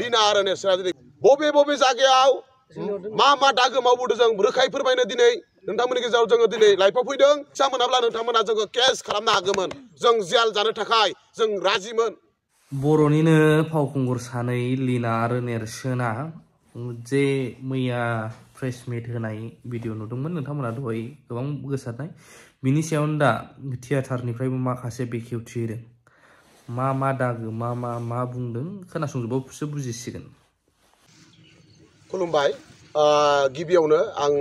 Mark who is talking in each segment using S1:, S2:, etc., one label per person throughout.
S1: लिना आरो नेरसोना दिनै बबे बबे जायगायाव मा दागो मावबोदों जों रोखायै फोरमायनो दिनै नोंथांमोननि गेजेराव जोङो दिनै लाइफआव फैदों फिसा मोनाब्ला नोंथांमोना जोङो केस खालामनो हागौमोन जों जेल जानो थाखाय जों राजिमोन।
S2: बर'निनो फावखुंगुर सानै लिना आरो नेरसोना जे मैया प्रेस मिट होनाय भिडिअ नुदोंमोन नोंथांमोना दहाय गोबां गोसारनाय बिनि सायावनो दा थिएटारनिफ्रायबो माखासे बेखेवथि होदों मा दागो मा बुंदों खोनासंजोबासो बुजिसिगोन।
S1: खुलुमबाय गिबियावनो आं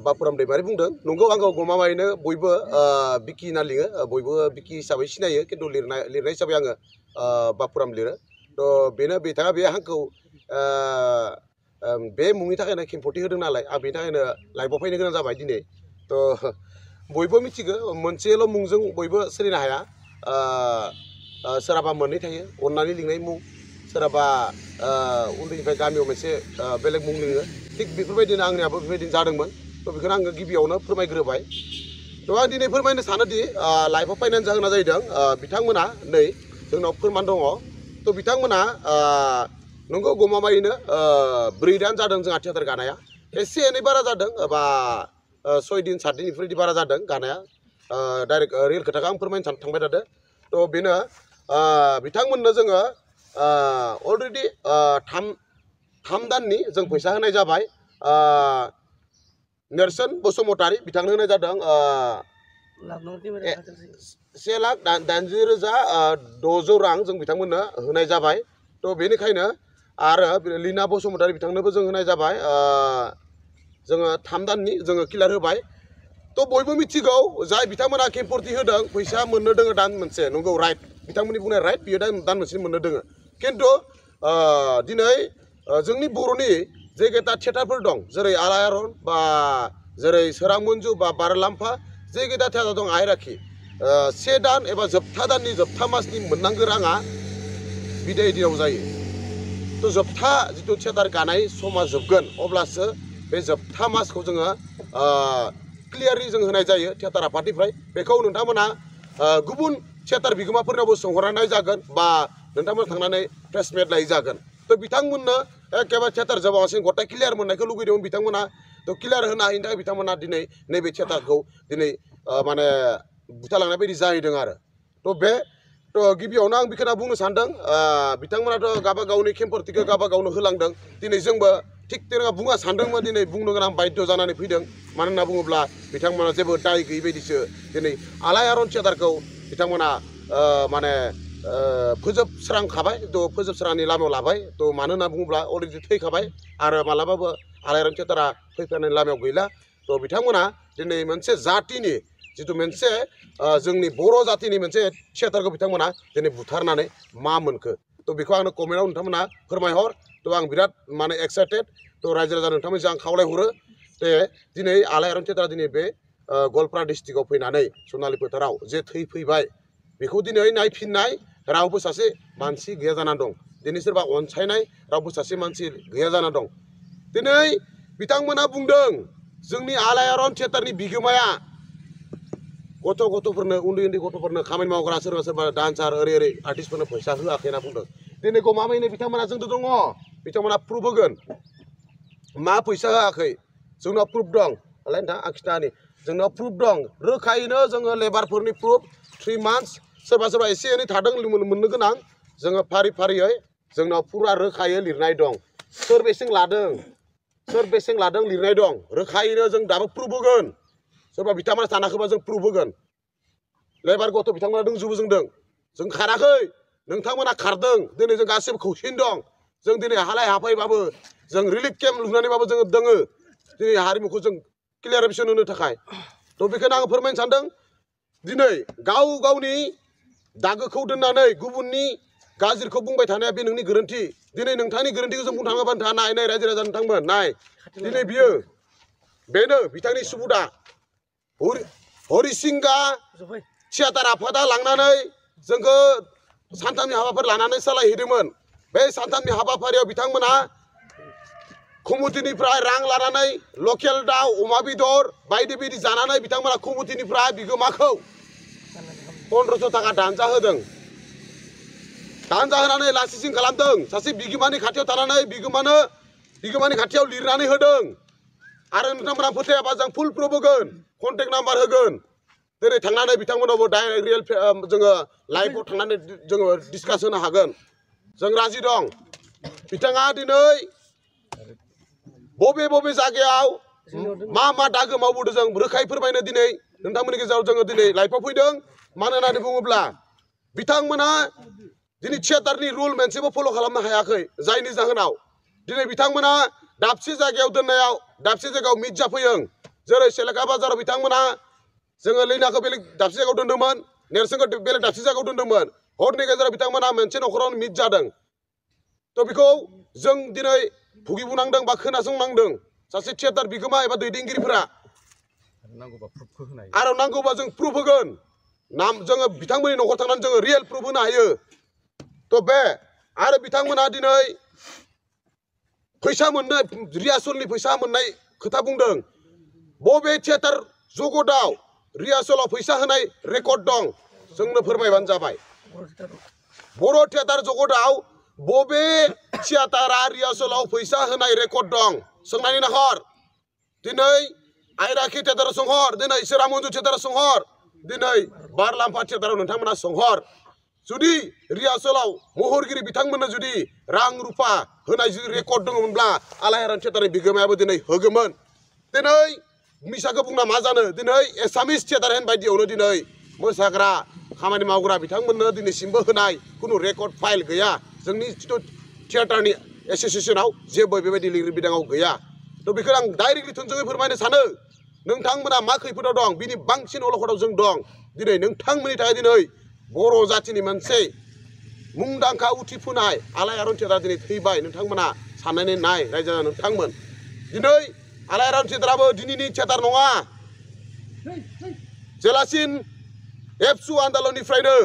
S1: बापुराम दैमारि बुंदों नंगौ आंखौ गमामायैनो बयबो बिकि होनना लिङो बयबो बिकि हिसाबै सिनायो खिन्थु लिरनाय हिसाबै आङो बापुराम लिरो थ' बेनो बिथाङा बे आंखौ बे मुंनि थाखायनो खेंफोरथि होदों नालाय आं बेनि थाखायनो लाइभआव फैनो गोनां जाबाय दिनै थ' बयबो मिथिगौ मोनसेल' मुंजों बयबो सोलिनो हाया सोरहाबा मोननै थायो अननानै लिंनाय मुं सोरहाबा उन्दैनिफ्राय गामियाव मोनसे बेलेग मुं लिङो थिग बेफोरबायदिनो आंनियाबो बेफोरबायदिनो जादोंमोन थ' बेखौनो आङो गिबियावनो फोरमायग्रोबाय थ' आं दिनै फोरमायनो सानोदि लाइफआव फैनायनि जाहोना जाहैदों बिथांमोना नै जोंनाव फोरमान दङ थ' बिथांमोना नंगौ गमामायैनो 4 दान जादों जोंहा थिएटार गानाया एसे एनै बारा जादों बा 6 दिन 7 दिन बेफोरबायदि बारा जादों गानाया डाइरेक्ट रियेल खोथाखौ आं फोरमायनो थांबाय थादों थ' बेनो बिथांमोननो जोङो अलरेडि 3 दाननि जों फैसा होनाय जाबाय नेरसोन बसुमतारी बिथांनो होनाय जादों 1,80,600 रां जों बिथांमोननो होनाय जाबाय थ' बेनिखायनो आरो लिना बसुमतारी बिथांनोबो जों होनाय जाबाय जोङो 3 दाननि जोङो क्लियार होबाय थ' बयबो मिथिगौ जाय बिथांमोना खेंफोरथि होदों फैसा मोननो दोङो दान मोनसे नंगौ राइट बिथांमोननि बुंनाय राइट बियो दान मोनसे मोननो दोङो खिन्थु दिनै जोंनि बर'नि जेगेता थिएटारफोर दं जेरै आलायारन बा जेरै सोरां मन्जु बा बारलाम्फा जेगेता थिएटार दं आइराखि 1 दान एबा जोबथा दाननि जोबथा मासनि मोननांगौ राङा बिदाय दिनाव जायो थ' जोबथा जिथु थिएटार गानाय समा जोबगोन अब्लासो बे जोबथा मासखौ जोङो क्लियारलि जों होनाय जायो थिएटार आफादनिफ्राय बेखौ नोंथांमोना गुबुन थिएटार बिगोमाफोरनावबो सोंहरनाय जागोन बा नोंथांमोना थांनानै प्रेस मिट लायै जागोन थ' बिथांमोननो एखेबारे थिएटार जोबालासिनो गथाय क्लियार मोननायखौ लुगैदोंमोन बिथांमोना थ' क्लियार होनो हायिनि थाखाय बिथांमोना दिनै नैबे थिएटारखौ दिनै माने बुथारलांनाय बायदि जाहैदों आरो थ' गिबियावनो आं बेखौनो बुंनो सानदों बिथांमोनाथ' गावबा गावनि खेंफोरथिखौ गावबा गावनो होलांदों दिनै जोंबो थिग तेनङा बुंनो सानदोंमोन दिनै बुंनो गोनां बाध्य जानानै फैदों मानो होनना बुङोब्ला बिथांमोना जेबो दाय गैयै बायदिसो दिनै आलायारन थिएटारखौ बिथांमोना माने फोजोबस्रांखाबाय थ' फोजोबस्रांनि लामायाव लाबाय थ' मानो होनना बुङोब्ला अलरेडि थैखाबाय आरो मालाबाबो आलायारन थिएटारा फैफिननायनि लामायाव गैला थ' बिथांमोना दिनै मोनसे जातिनि जिथु मोनसे जोंनि बर' जातिनि मोनसे थिएटारखौ बिथांमोना दिनै बुथारनानै मा मोनखो थ' बेखौ आंनो कमेन्टआव नोंथांमोना फोरमायहर थ' आं बिराद माने एक्साइटेड थ' रायजो राजा नोंथांमोनजों आं खावलायहरो जे दिनै आलायारन थिएटारा दिनै बे गवालपारा डिस्ट्रिक्टआव फैनानै सनालि फोथाराव जे थैफैबाय बेखौ दिनै नायफिननाय रावबो सासे मानसि गैया जाना दं दिनै सोरबा अनसायनाय रावबो सासे मानसि गैया जाना दं दिनै बिथांमोना बुंदों जोंनि आलायारन थिएटारनि बिगोमाया गथ'फोरनो उन्दै गथ'फोरनो खामानि मावग्रा सोरबा डान्सार ओरै आर्टिस्टफोरनो फैसा होआखै होनना बुंदों दिनै गमामायैनो बिथांमोना जोंथ' दङ बिथांमोना प्रुफ होगोन मा फैसा होआखै जोंनाव प्रुफ दं नालाय नोंथां आं खिथानि जोंनाव प्रुफ दं रोखायैनो जोङो लेबारफोरनि प्रुफ 3 मान्थस सोरबा एसे एनै थादों मोननो गोनां जोङो फारियै जोंनाव फुरा रोखायै लिरनाय दं सोर बेसें लादों लिरनाय दं रोखायैनो जों दाबो प्रुफ होगोन सोरबा बिथांमोना सानाखैबा जों प्रुफ होगोन लेबार गथ' बिथांमोना दंजोबो जों खाराखै नोंथांमोना खारदों दिनै जों गासिबो खौसेयैनो दं जों दिनै हालाय हाफायबाबो जों रिलिफ केम्प लुनानैबाबो जोङो दोङो दिनै हारिमुखौ जों क्लियारेसन होनो थाखाय थ' बेखौनो आं फोरमायनो सानदों दिनै गावनि दागोखौ दोननानै गुबुननि गाज्रिखौ बुंबाय थानाया बे नोंनि गोरोन्थि दिनै नोंथांनि गोरोन्थिखौ जों बुंनो थाङोबा नोंथाङा नाय रायजो राजा नोंथांमोन नाय दिनै बेनो बिथांनि सुबुदा हरिसिंगा थिएटार आफादा लांनानै जोंखौ सानथामनि हाबाफारि लानानै सालायहैदोंमोन बे सानथामनि हाबाफारियाव बिथांमोना कमिटिनिफ्राय रां लानानै लकेल दाउ अमा बेदर बायदि जानानै बिथांमोना कमिटिनिफ्राय बिगोमाखौ 1500 थाखा दानजा होदों दानजा होनानै लासिसिं खालामदों सासे बिगोमानि खाथियाव थानानै बिगोमानि खाथियाव लिरनानै होदों आरो नोंथांमोना फोथायाबा जों फुल प्रुफ होगोन कन्टेक्ट नाम्बार होगोन दिनै थांनानै बिथांमोनावबो डाइरेक्ट रियेल जोङो लाइभआव थांनानै जोङो डिसकास होनो हागोन जों राजि दं बिथाङा दिनै बबे जायगायाव मा दागो मावबोदों जों रोखायै फोरमायनो दिनै नोंथांमोननि गेजेराव जोङो दिनै लाइभआव फैदों मानो होननानै बुङोब्ला बिथांमोना दिनै थियेटारनि रुल मोनसेबो फल' खालामनो हायाखै जायनि जाहोनाव दिनै बिथांमोना दाबसे जायगायाव दोननायाव दाबसे जायगायाव मिट जाफैयो जेरै सेलेका बाजाराव बिथांमोना जोङो लैनाखौ बेलेग दाबसे जायगायाव दोन्दोंमोन नेरसोनखौ बेलेग दाबसे जायगायाव दोन्दोंमोन हरनि गेजेराव बिथांमोना मोनसे न'खरावनो मिट जादों थ' बेखौ जों दिनै भुगिबोनांदों बा खोनासंनांदों सासे थियेटार बिगोमा एबा दैदेनगिरिफोरा आरो नांगौबा जों प्रुफ होगोन जोङो बिथांमोननि न'खर थांनानै जोङो रियेल प्रुफ होनो हायो थ' बे आरो बिथांमोना दिनै फैसा मोननाय रिहार्सेलनि फैसा मोननाय खोथा बुंदों बबे थियेटार जगतआव रिहार्सेलाव फैसा होनाय रेकर्ड दं जोंनो फोरमायबानो जाबाय बर' थियेटार जगतआव बबे थियेटारा रिहार्सेलाव फैसा होनाय रेकर्ड दं सोंनानै नाहर दिनै आइराखि थियेटाराव सोंहर दिनै सोरामन्जु थियेटाराव सोंहर दिनै बारलाम्फा थियेटाराव नोंथांमोना सोंहर जुदि रिहार्सेलाव महरगिरि बिथांमोननो जुदि रां रुफा होनाय जुदि रेकर्ड दङमोनब्ला आलायारन थियेटारनि बिगोमायाबो दिनै होगौमोन दिनै मिसाखौ बुंना मा जानो दिनै एसामिस थियेटार हेन बायदियावनो दिनै मोसाग्रा खामानि मावग्रा बिथांमोननो दिनैसिमबो होनाय खुनु रेकर्ड फाइल गैया जोंनि जिथु थियेटारनि एस'सियेसनाव जेबो बेबायदि लिरबिदाङाव गैया थ' बेखौ आं डाइरेक्टलि थोंजोङै फोरमायनो सानो नोंथांमोना मा खैफोदाव दं बिनि बांसिन अलखदाव जों दं दिनै नोंथांमोननि थाखाय दिनै बर' जाथिनि मोनसे मुंदांखा उथिफुनाय आलायारन थियेटारा दिनै थैबाय नोंथांमोना साननानै नाय रायजो नोंथांमोन दिनै आलायारन थियेटाराबो दिनैनि थियेटार नङा जेलासिन एबसु आन्दलननिफ्रायनो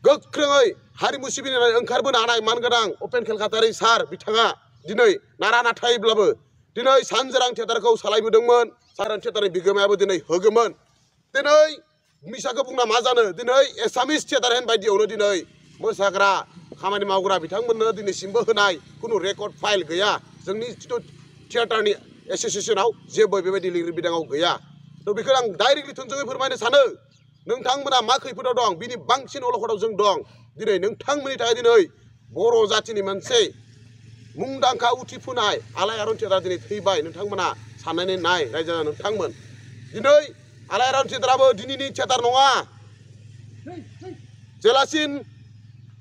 S1: गोख्रोङै हारिमु सिबिनानै ओंखारबोनो हानाय मानगोनां उपेन कलकातारि सार बिथाङा दिनै नारा नाथायब्लाबो दिनै सानजोरां थियेटारखौ सालायबोदोंमोन सारान थियेटारनि बिगोमायाबो दिनै होगौमोन दिनै मिसाखौ बुंना मा जानो दिनै एसामिस थियेटार हेन बायदियावनो दिनै मोसाग्रा खामानि मावग्रा बिथांमोननो दिनैसिमबो होनाय खुनु रेकर्ड फाइल गैया जोंनि जिथु थियेटारनि एस'सियेसनाव जेबो बेबायदि लिरबिदाङाव गैया थ' बेखौ आं डाइरेक्टलि थोंजोङै फोरमायनो सानो नोंथांमोना मा खैफोदाव दं बिनि बांसिन अलखदाव जों दं दिनै नोंथांमोननि थाखाय दिनै बर' जाथिनि मोनसे मुंदांखा उथिफुनाय आलायारन थियेटारा दिनै थैबाय नोंथांमोना साननानै नाय रायजो नोंथांमोन दिनै आलायारन थियेटाराबो दिनैनि थियेटार नङा जेलासिन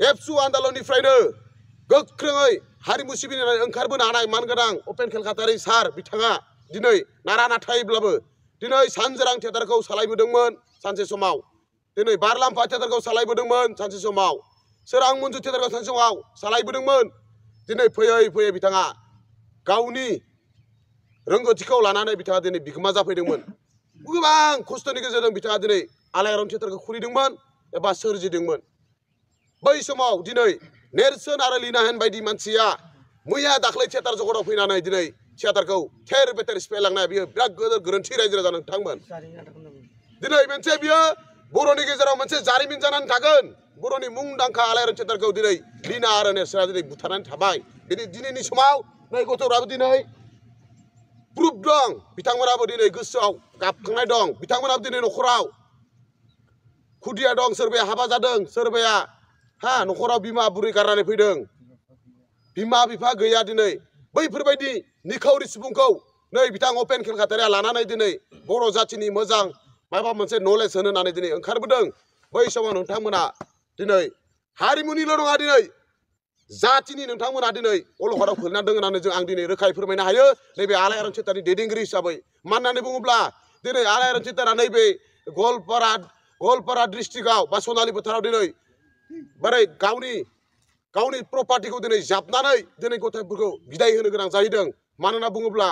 S1: एबसु आन्दलननिफ्रायनो गोख्रोङै हारिमु सिबिनानै ओंखारबोनो हानाय मानगोनां उपेन कलकातारि सार बिथाङा दिनै नारा नाथायब्लाबो दिनै सानजोरां थियेटारखौ सालायबोदोंमोन सानसे समाव दिनै बारलाम्फा थियेटारखौ सालायबोदोंमोन सानसे समाव सोरांमन्जु थियेटारखौ सानसे समाव सालायबोदोंमोन दिनै फैयै फैयै बिथाङा गावनि रोंगौथिखौ लानानै बिथाङा दिनै बिगोमा जाफैदोंमोन गोबां खस्थ'नि गेजेरजों बिथाङा दिनै आलायारन थियेटारखौ खुलिदोंमोन एबा सोरजिदोंमोन बै समाव दिनै नेरसोन आरो लिना हेन बायदि मानसिया मैया दाख्लै थियेटार जगतआव फैनानै दिनै थियेटारखौ थेर बेथेर सिफायलांनाय बियो बिराद गोदोर गोरोन्थि रायजो राजा नोंथांमोन दिनै मोनसे बियो बर'नि गेजेराव मोनसे जारिमिन जानानै थागोन बर'नि मुंदांखा आलायारन थियेटारखौ दिनै लिना आरो नेरसोना दिनै बुथारनानै थाबाय दिनैनि समाव नै गथ'फ्राबो दिनै प्रुफ दं बिथांमोनाबो दिनै गोसोआव गाबखांनाय दं बिथांमोनाबो दिनै न'खराव खुदिया दं सोरबाया हाबा जादों सोरबाया न'खराव बिमा बुरै गारनानै फैदों बिमा बिफा गैया दिनै बैफोरबायदि निखावरि सुबुंखौ नै बिथां उपेन कलकातारिया लानानै दिनै बर' जाथिनि मोजां माबा मोनसे नलेज होनो होननानै दिनै ओंखारबोदों बै समाव नोंथांमोना दिनै हारिमुनिल' नङा दिनै जातिनि नोंथांमोना दिनै अलखदाव खोलैना दङ होननानै जों आं दिनै रोखायै फोरमायनो हायो नैबे आलायारन थियेटारनि दैदेनगिरि हिसाबै मानो होननानै बुङोब्ला दिनै आलायारन थियेटारा नैबे गवालपारा डिस्ट्रिक्टआव बा सनालि बोथोराव दिनै बोरै गावनि प्रपार्टिखौ दिनै जाबनानै दिनै गथ'फोरखौ बिदाय होनो गोनां जाहैदों मानो होनना बुङोब्ला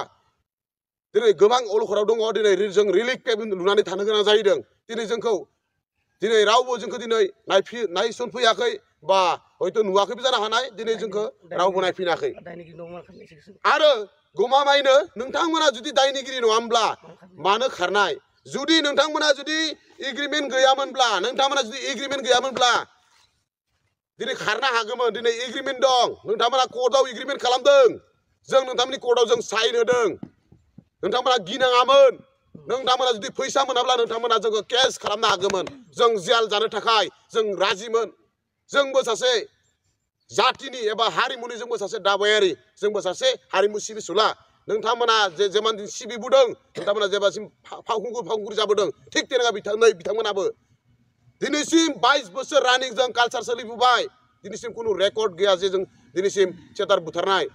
S1: दिनै गोबां अलखदाव दङ दिनै जों रिलिफ केम्प लुनानै थानो गोनां जाहैदों दिनै जोंखौ दिनै रावबो जोंखौ दिनै नायसनफैयाखै बा हयथ' नुवाखैबो जानो हानाय दिनै जोंखौ रावबो नायफैनाखै आरो गमामायैनो नोंथांमोना जुदि दायनिगिरि नङामोनब्ला मानो खारनाय जुदि नोंथांमोना जुदि एग्रिमेन्ट गैयामोनब्ला दिनै खारनो हागौमोन दिनै एग्रिमेन्ट दं नोंथांमोना कर्टआव एग्रिमेन्ट खालामदों जों नोंथांमोननि कर्टआव जों साइन होदों नोंथांमोना गिनाङामोन नोंथांमोना जुदि फैसा मोनाब्ला नोंथांमोना जोंखौ केस खालामनो हागौमोन जों जेल जानो थाखाय जों राजिमोन जोंबो सासे जातिनि एबा हारिमुनि जोंबो सासे दावबायारि जोंबो सासे हारिमु सिबिसुला नोंथांमोना जेमान दिन सिबिबोदों नोंथांमोना जेब्लासिम फावखुंगुर जाबोदों थिग तेनेका बिथांमोनाबो दिनैसिम 22 बोसोर रानिं जों कालचार सोलिबोबाय दिनैसिम खुनु रेकर्ड गैया जे जों दिनैसिम थियेटार बुथारनाय